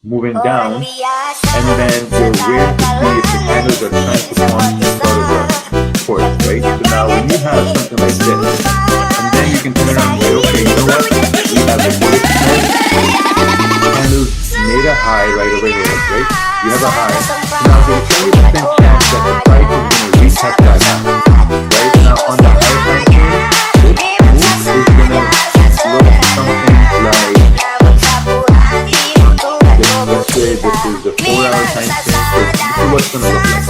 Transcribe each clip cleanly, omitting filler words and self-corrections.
moving down, and then you're waiting to see if the candles are trying to form some sort of a support, right? So now when you have something like this, and then you can turn around and say, okay, you know what? We have a bullish trend. Candles made a high right over here, right? You have a high. So now there's a 20% chance that the price is going to retest that high, right? Now on the high time frame, this move is going to look something like, let's say this is the 4-hour time frame, so this is what's going to look like.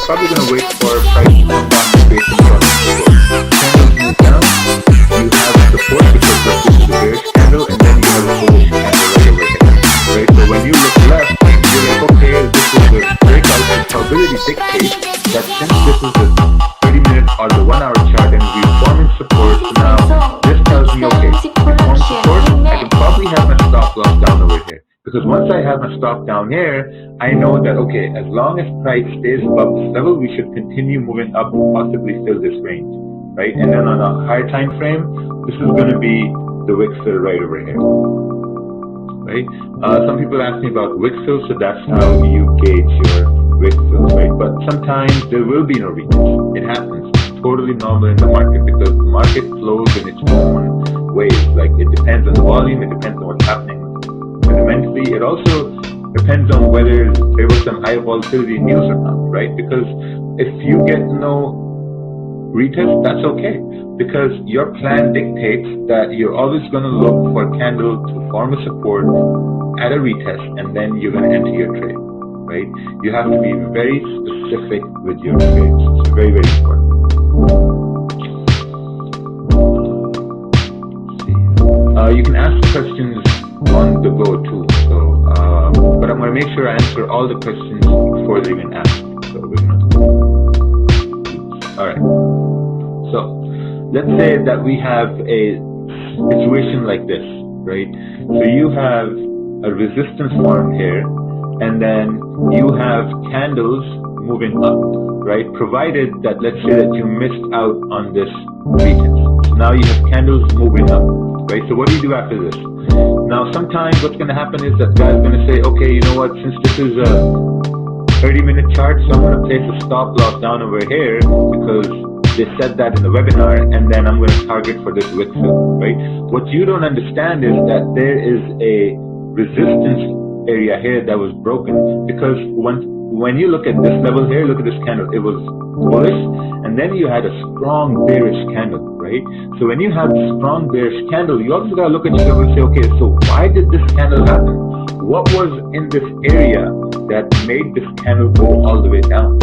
Probably going to wait for price to come down based on support. Candles move down, you have support because this is a bearish candle, and then you have a bullish candle right over here. Right? So when you look left, you're like, okay, this is the breakout. The probability dictates that since this is the 30-minute or the 1-hour chart and we're forming support, so now this tells me, okay, we form support, I can probably have my stop loss down over here. Because once I have my stop down here, I know that, okay, as long as price stays above this level, we should continue moving up to possibly fill this range, right? And then on a higher time frame, this is going to be the wick fill right over here, right? Some people ask me about wick fill, so that's how you gauge your wick fill, right? But sometimes there will be no retest. It happens. It's totally normal in the market because the market flows in its own ways. Like, it depends on the volume, it depends on what's happening fundamentally. It also depends on whether there was some high volatility news or not, right? Because if you get no retest, that's okay, because your plan dictates that you're always going to look for a candle to form a support at a retest, and then you're going to enter your trade, right? You have to be very specific with your trades. It's very, very important. You can ask questions on the go too, so but I'm going to make sure I answer all the questions before they're even asked. So we're going to, alright, so let's say that we have a situation like this, right? So you have a resistance formed here, and then you have candles moving up, right? Provided that, let's say that you missed out on this retest. So now you have candles moving up, right? So what do you do after this? Now, sometimes what's going to happen is that guy's going to say, okay, you know what, since this is a 30-minute chart, so I'm going to place a stop loss down over here because they said that in the webinar, and then I'm going to target for this wick fill, right? What you don't understand is that there is a resistance area here that was broken, because when you look at this level here, look at this candle, it was bullish, and then you had a strong bearish candle, right? So when you have a strong bearish candle, you also got to look at yourself and say, okay, so why did this candle happen? What was in this area that made this candle go all the way down,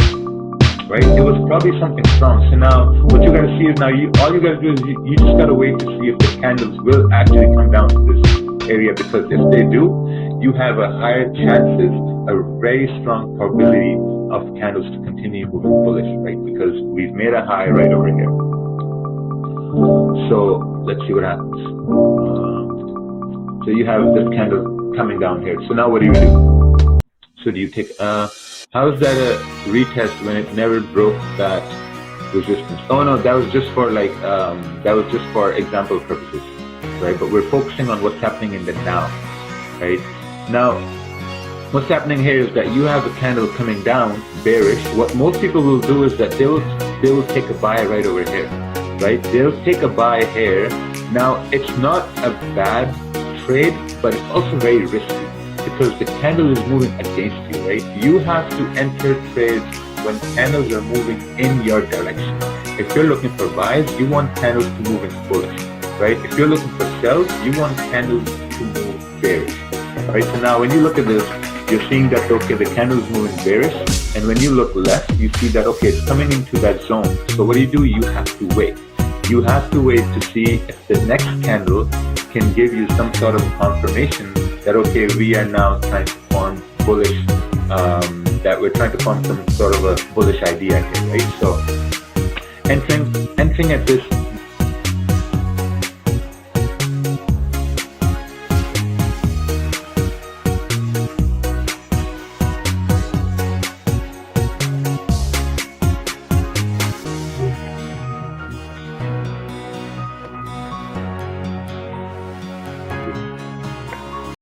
right? It was probably something strong. So now what you got to see is, now all you got to do is you just got to wait to see if the candles will actually come down to this area, because if they do, you have a higher chances, a very strong probability of candles to continue moving bullish, right? Because we've made a high right over here. So let's see what happens. So you have this candle coming down here. So now what do you do? So do you take, how is that a retest when it never broke that resistance? Oh no, that was just for like, that was just for example purposes, right? But we're focusing on what's happening in the now, right? Now, what's happening here is that you have a candle coming down, bearish. What most people will do is that they will take a buy right over here, right? They'll take a buy here. Now, it's not a bad trade, but it's also very risky because the candle is moving against you, right? You have to enter trades when candles are moving in your direction. If you're looking for buys, you want candles to move in bullish, right? If you're looking for sells, you want candles to move bearish, right? So now when you look at this, you're seeing that, okay, the candle is moving bearish, and when you look left, you see that, okay, it's coming into that zone. So what do? You have to wait. You have to wait to see if the next candle can give you some sort of confirmation that, okay, we are now trying to form bullish that we're trying to form some sort of a bullish idea here, right? So entering at this